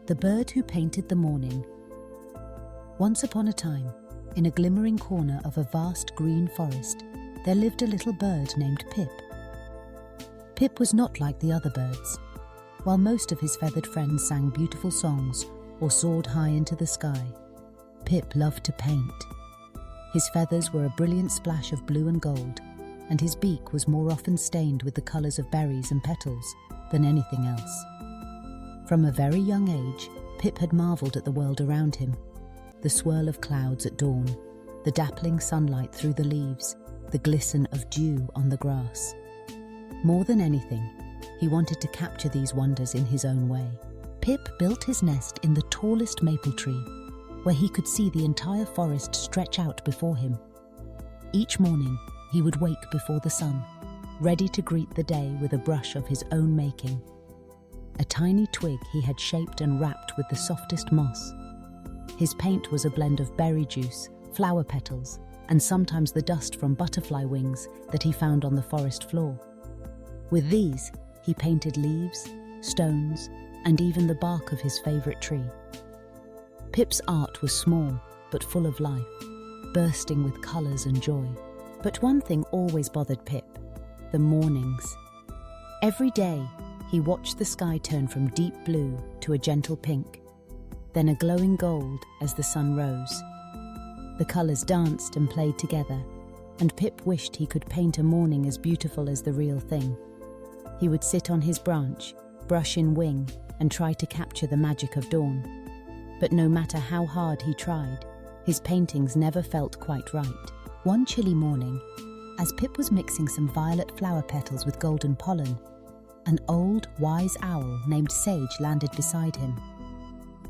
The Bird Who Painted the Morning. Once upon a time, in a glimmering corner of a vast green forest, there lived a little bird named Pip. Pip was not like the other birds. While most of his feathered friends sang beautiful songs or soared high into the sky, Pip loved to paint. His feathers were a brilliant splash of blue and gold, and his beak was more often stained with the colours of berries and petals than anything else. From a very young age, Pip had marvelled at the world around him: the swirl of clouds at dawn, the dappling sunlight through the leaves, the glisten of dew on the grass. More than anything, he wanted to capture these wonders in his own way. Pip built his nest in the tallest maple tree, where he could see the entire forest stretch out before him. Each morning, he would wake before the sun, ready to greet the day with a brush of his own making. A tiny twig he had shaped and wrapped with the softest moss. His paint was a blend of berry juice, flower petals, and sometimes the dust from butterfly wings that he found on the forest floor. With these, he painted leaves, stones, and even the bark of his favourite tree. Pip's art was small, but full of life, bursting with colours and joy. But one thing always bothered Pip: the mornings. Every day, he watched the sky turn from deep blue to a gentle pink, then a glowing gold as the sun rose. The colours danced and played together, and Pip wished he could paint a morning as beautiful as the real thing. He would sit on his branch, brush in wing, and try to capture the magic of dawn. But no matter how hard he tried, his paintings never felt quite right. One chilly morning, as Pip was mixing some violet flower petals with golden pollen, an old, wise owl named Sage landed beside him.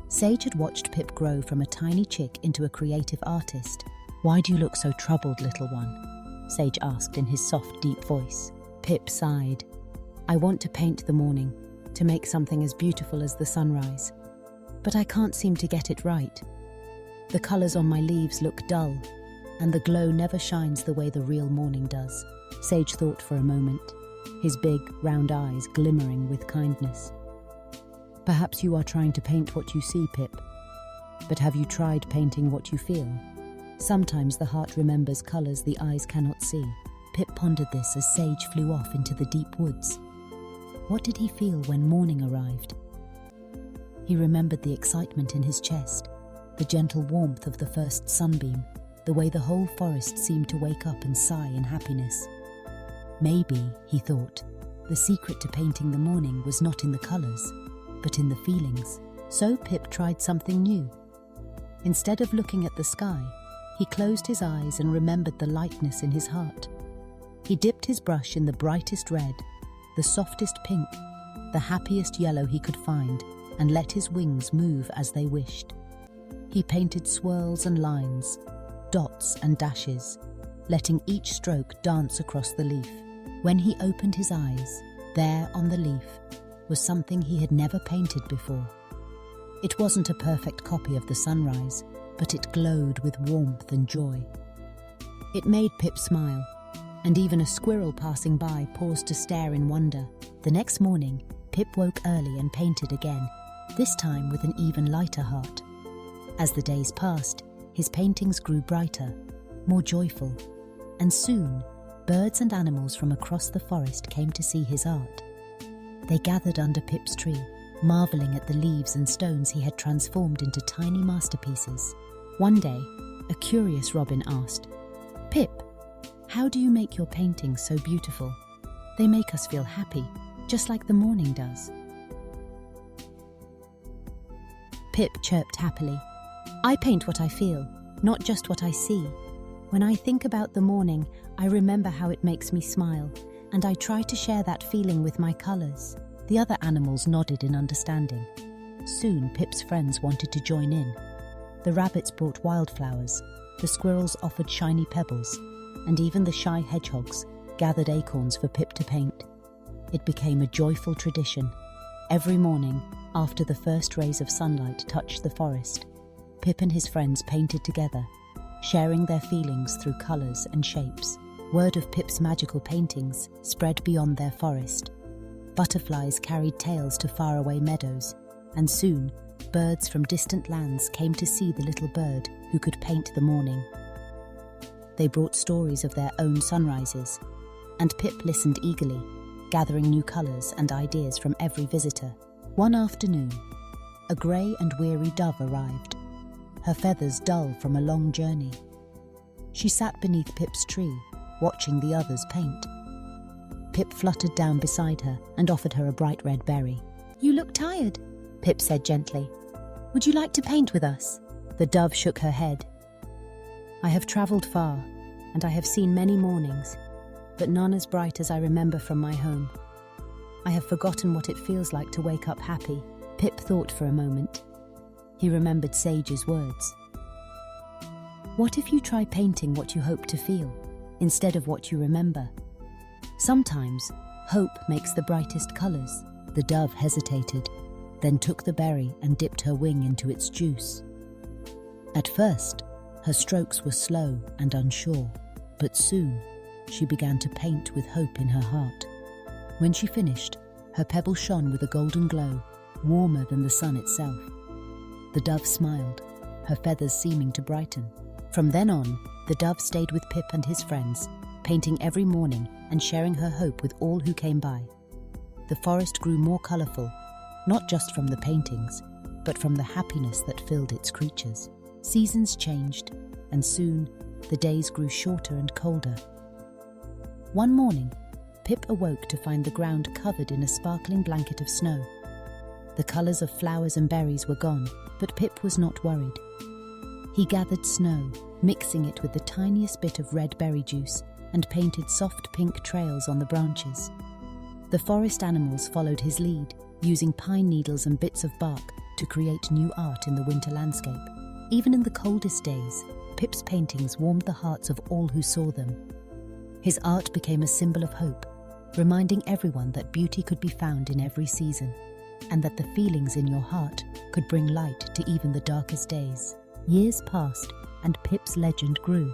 Sage had watched Pip grow from a tiny chick into a creative artist. "Why do you look so troubled, little one?" Sage asked in his soft, deep voice. Pip sighed. "I want to paint the morning, to make something as beautiful as the sunrise. But I can't seem to get it right. The colours on my leaves look dull, and the glow never shines the way the real morning does." Sage thought for a moment, his big, round eyes glimmering with kindness. "Perhaps you are trying to paint what you see, Pip. But have you tried painting what you feel? Sometimes the heart remembers colours the eyes cannot see." Pip pondered this as Sage flew off into the deep woods. What did he feel when morning arrived? He remembered the excitement in his chest, the gentle warmth of the first sunbeam, the way the whole forest seemed to wake up and sigh in happiness. Maybe, he thought, the secret to painting the morning was not in the colours, but in the feelings. So Pip tried something new. Instead of looking at the sky, he closed his eyes and remembered the lightness in his heart. He dipped his brush in the brightest red, the softest pink, the happiest yellow he could find, and let his wings move as they wished. He painted swirls and lines, dots and dashes, letting each stroke dance across the leaf. When he opened his eyes, there on the leaf was something he had never painted before. It wasn't a perfect copy of the sunrise, but it glowed with warmth and joy. It made Pip smile, and even a squirrel passing by paused to stare in wonder. The next morning, Pip woke early and painted again, this time with an even lighter heart. As the days passed, his paintings grew brighter, more joyful, and soon, birds and animals from across the forest came to see his art. They gathered under Pip's tree, marvelling at the leaves and stones he had transformed into tiny masterpieces. One day, a curious robin asked, "Pip, how do you make your paintings so beautiful? They make us feel happy, just like the morning does." Pip chirped happily. "I paint what I feel, not just what I see. When I think about the morning, I remember how it makes me smile, and I try to share that feeling with my colours." The other animals nodded in understanding. Soon Pip's friends wanted to join in. The rabbits brought wildflowers, the squirrels offered shiny pebbles, and even the shy hedgehogs gathered acorns for Pip to paint. It became a joyful tradition. Every morning, after the first rays of sunlight touched the forest, Pip and his friends painted together, sharing their feelings through colours and shapes. Word of Pip's magical paintings spread beyond their forest. Butterflies carried tales to faraway meadows, and soon birds from distant lands came to see the little bird who could paint the morning. They brought stories of their own sunrises, and Pip listened eagerly, gathering new colours and ideas from every visitor. One afternoon, a grey and weary dove arrived, her feathers dull from a long journey. She sat beneath Pip's tree, watching the others paint. Pip fluttered down beside her and offered her a bright red berry. "You look tired," Pip said gently. "Would you like to paint with us?" The dove shook her head. "I have travelled far, and I have seen many mornings, but none as bright as I remember from my home. I have forgotten what it feels like to wake up happy." Pip thought for a moment. He remembered Sage's words. "What if you try painting what you hope to feel, instead of what you remember? Sometimes, hope makes the brightest colours." The dove hesitated, then took the berry and dipped her wing into its juice. At first, her strokes were slow and unsure, but soon she began to paint with hope in her heart. When she finished, her pebble shone with a golden glow, warmer than the sun itself. The dove smiled, her feathers seeming to brighten. From then on, the dove stayed with Pip and his friends, painting every morning and sharing her hope with all who came by. The forest grew more colourful, not just from the paintings, but from the happiness that filled its creatures. Seasons changed, and soon the days grew shorter and colder. One morning, Pip awoke to find the ground covered in a sparkling blanket of snow. The colours of flowers and berries were gone, but Pip was not worried. He gathered snow, mixing it with the tiniest bit of red berry juice, and painted soft pink trails on the branches. The forest animals followed his lead, using pine needles and bits of bark to create new art in the winter landscape. Even in the coldest days, Pip's paintings warmed the hearts of all who saw them. His art became a symbol of hope, reminding everyone that beauty could be found in every season, and that the feelings in your heart could bring light to even the darkest days. Years passed, and Pip's legend grew.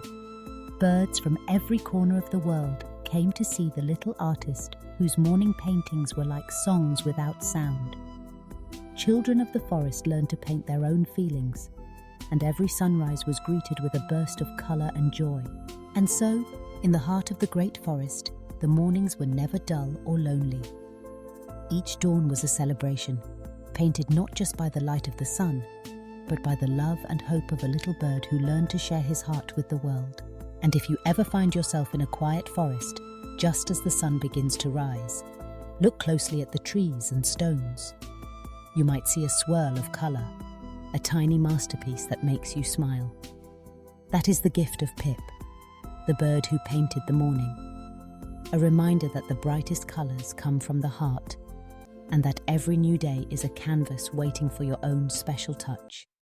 Birds from every corner of the world came to see the little artist whose morning paintings were like songs without sound. Children of the forest learned to paint their own feelings, and every sunrise was greeted with a burst of colour and joy. And so, in the heart of the great forest, the mornings were never dull or lonely. Each dawn was a celebration, painted not just by the light of the sun, but by the love and hope of a little bird who learned to share his heart with the world. And if you ever find yourself in a quiet forest, just as the sun begins to rise, look closely at the trees and stones. You might see a swirl of colour, a tiny masterpiece that makes you smile. That is the gift of Pip, the bird who painted the morning. A reminder that the brightest colours come from the heart, and that every new day is a canvas waiting for your own special touch.